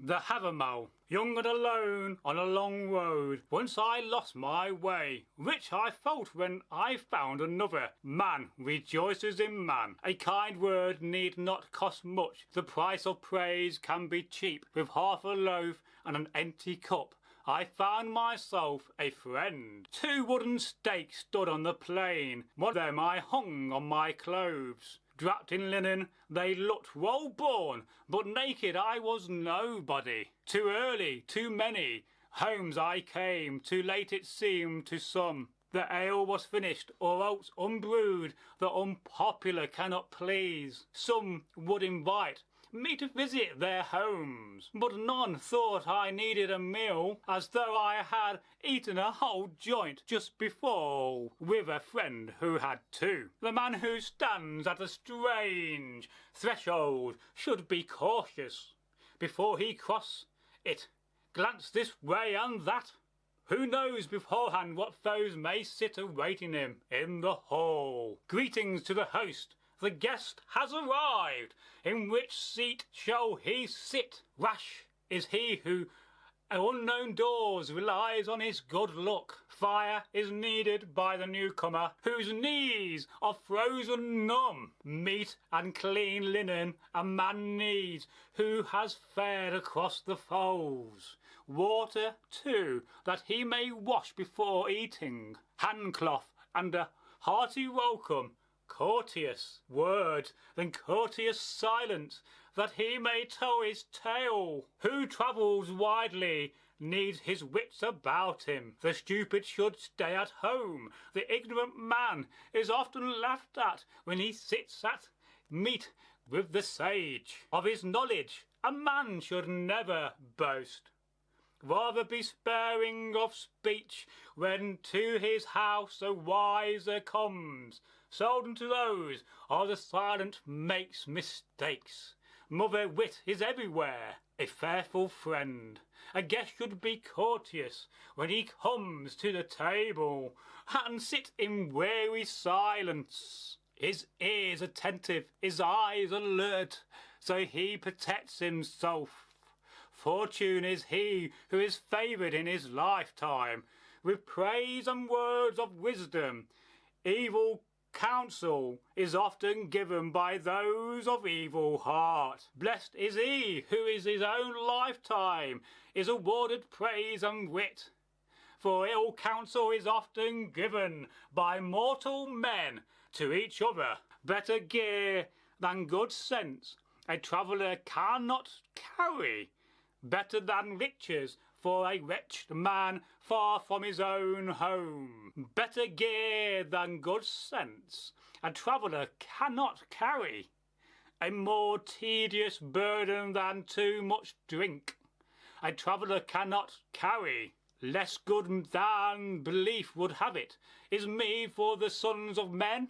the Havamal, young and alone on a long road. Once I lost my way, which I felt when I found another. Man rejoices in man. A kind word need not cost much. The price of praise can be cheap. With half a loaf and an empty cup, I found myself a friend. 2 wooden stakes stood on the plain. One of them I hung on my clothes. Wrapped in linen, they looked well born, but naked I was nobody. Too early, too many homes I came, too late it seemed to some. The ale was finished, or else unbrewed, the unpopular cannot please. Some would invite me to visit their homes, but none thought I needed a meal, as though I had eaten a whole joint just before with a friend who had 2. The man who stands at a strange threshold should be cautious before he cross it. Glance this way and that. Who knows beforehand what foes may sit awaiting him in the hall? Greetings to the host. The guest has arrived. In which seat shall he sit? Rash is he who at unknown doors relies on his good luck. Fire is needed by the newcomer, whose knees are frozen numb. Meat and clean linen a man needs, who has fared across the foes. Water, too, that he may wash before eating. Handcloth and a hearty welcome. Courteous words, then courteous silence, that he may tell his tale. Who travels widely needs his wits about him. The stupid should stay at home. The ignorant man is often laughed at when he sits at meat with the sage. Of his knowledge a man should never boast. Rather be sparing of speech when to his house a wiser comes. Seldom to those are the silent makes mistakes. Mother wit is everywhere a faithful friend. A guest should be courteous when he comes to the table, and sit in weary silence. His ears attentive, his eyes alert, so he protects himself. Fortune is he who is favoured in his lifetime with praise and words of wisdom. Evil counsel is often given by those of evil heart. Blessed is he who in his own lifetime is awarded praise and wit. For ill counsel is often given by mortal men to each other. Better gear than good sense a traveller cannot carry. Better than riches for a wretched man far from his own home. Better gear than good sense a traveller cannot carry. A more tedious burden than too much drink a traveller cannot carry. Less good than belief would have it is mead for the sons of men.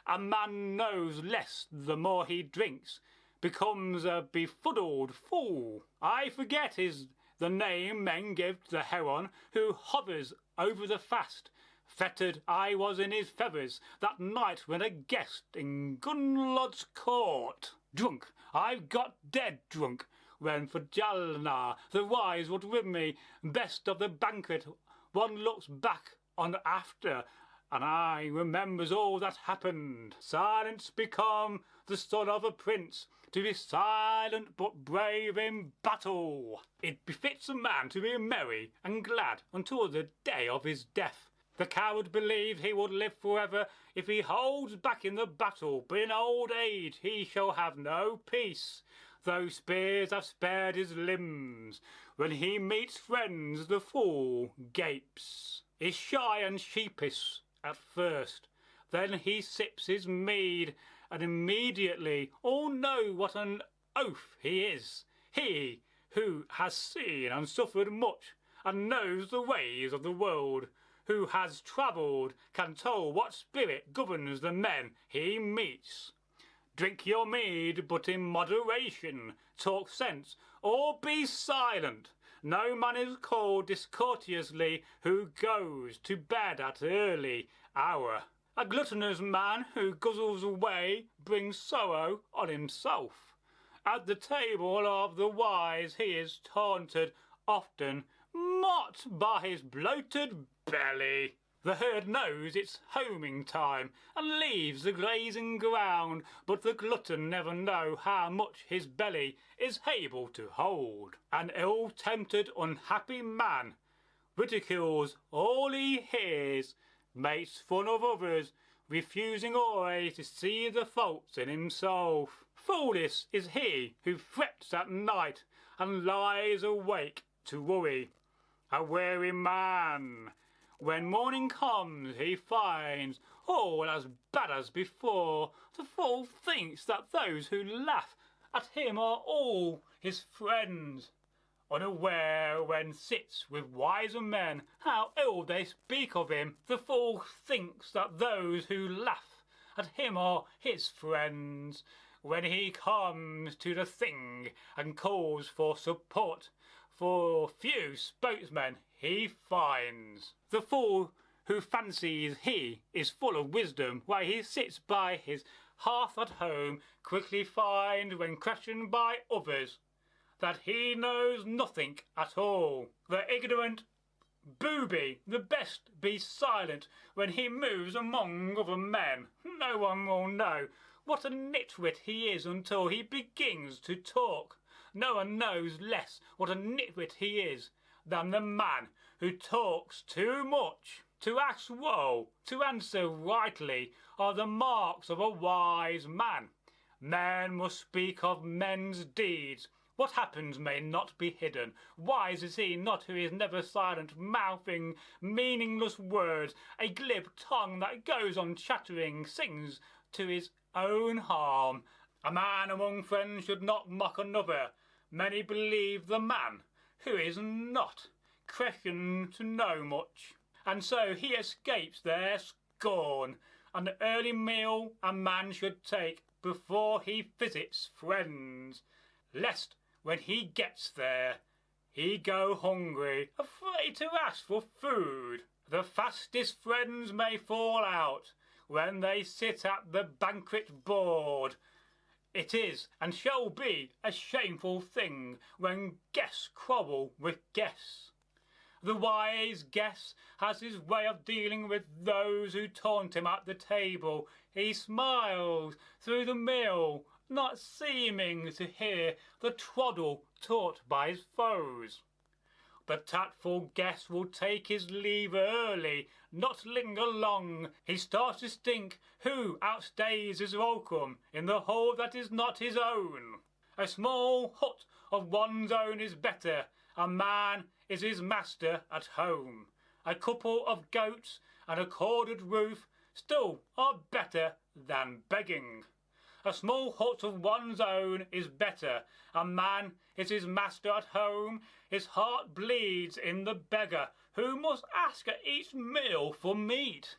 A man knows less the more he drinks, becomes a befuddled fool. I forget is the name men give the heron who hovers over the fast. Fettered I was in his feathers that night when a guest in Gunnlod's court. Drunk, I've got dead drunk, when for Jalna the wise would rid me best of the banquet. One looks back on after, and I remembers all that happened. Silence become the son of a prince, to be silent but brave in battle. It befits a man to be merry and glad until the day of his death. The coward believes he would live forever if he holds back in the battle, but in old age he shall have no peace. Though spears have spared his limbs, when he meets friends the fool gapes, is shy and sheepish at first, then he sips his mead, and immediately all know what an oaf he is. He who has seen and suffered much, and knows the ways of the world, who has travelled, can tell what spirit governs the men he meets. Drink your mead, but in moderation. Talk sense, or be silent. No man is called discourteously who goes to bed at early hour. A gluttonous man who guzzles away brings sorrow on himself. At the table of the wise he is taunted, often mocked by his bloated belly. The herd knows it's homing time and leaves the grazing ground, but the glutton never know how much his belly is able to hold. An ill-tempted, unhappy man ridicules all he hears, makes fun of others, refusing always to see the faults in himself. Foolish is he who frets at night and lies awake to worry. A weary man, when morning comes, he finds all as bad as before. The fool thinks that those who laugh at him are all his friends, unaware when sits with wiser men how ill they speak of him. The fool thinks that those who laugh at him are his friends, when he comes to the thing and calls for support. For few spokesmen he finds. The fool who fancies he is full of wisdom while he sits by his hearth at home, quickly finds when questioned by others that he knows nothing at all. The ignorant booby, the best be silent when he moves among other men. No one will know what a nitwit he is until he begins to talk. No one knows less what a nitwit he is than the man who talks too much. To ask well, to answer rightly, are the marks of a wise man. Men must speak of men's deeds. What happens may not be hidden. Wise is he not who is never silent, mouthing meaningless words. A glib tongue that goes on chattering sings to his own harm. A man among friends should not mock another. Many believe the man who is not questioned to know much, and so he escapes their scorn. An early meal a man should take before he visits friends, lest when he gets there he go hungry, afraid to ask for food. The fastest friends may fall out when they sit at the banquet board. It is and shall be a shameful thing when guests quarrel with guests. The wise guest has his way of dealing with those who taunt him at the table. He smiles through the meal, not seeming to hear the twaddle taught by his foes. The tactful guest will take his leave early, not linger long. He starts to think who outstays his welcome in the hall that is not his own. A small hut of one's own is better. A man is his master at home. A couple of goats and a corded roof still are better than begging. A small hut of one's own is better. A man is his master at home. His heart bleeds in the beggar who must ask at each meal for meat.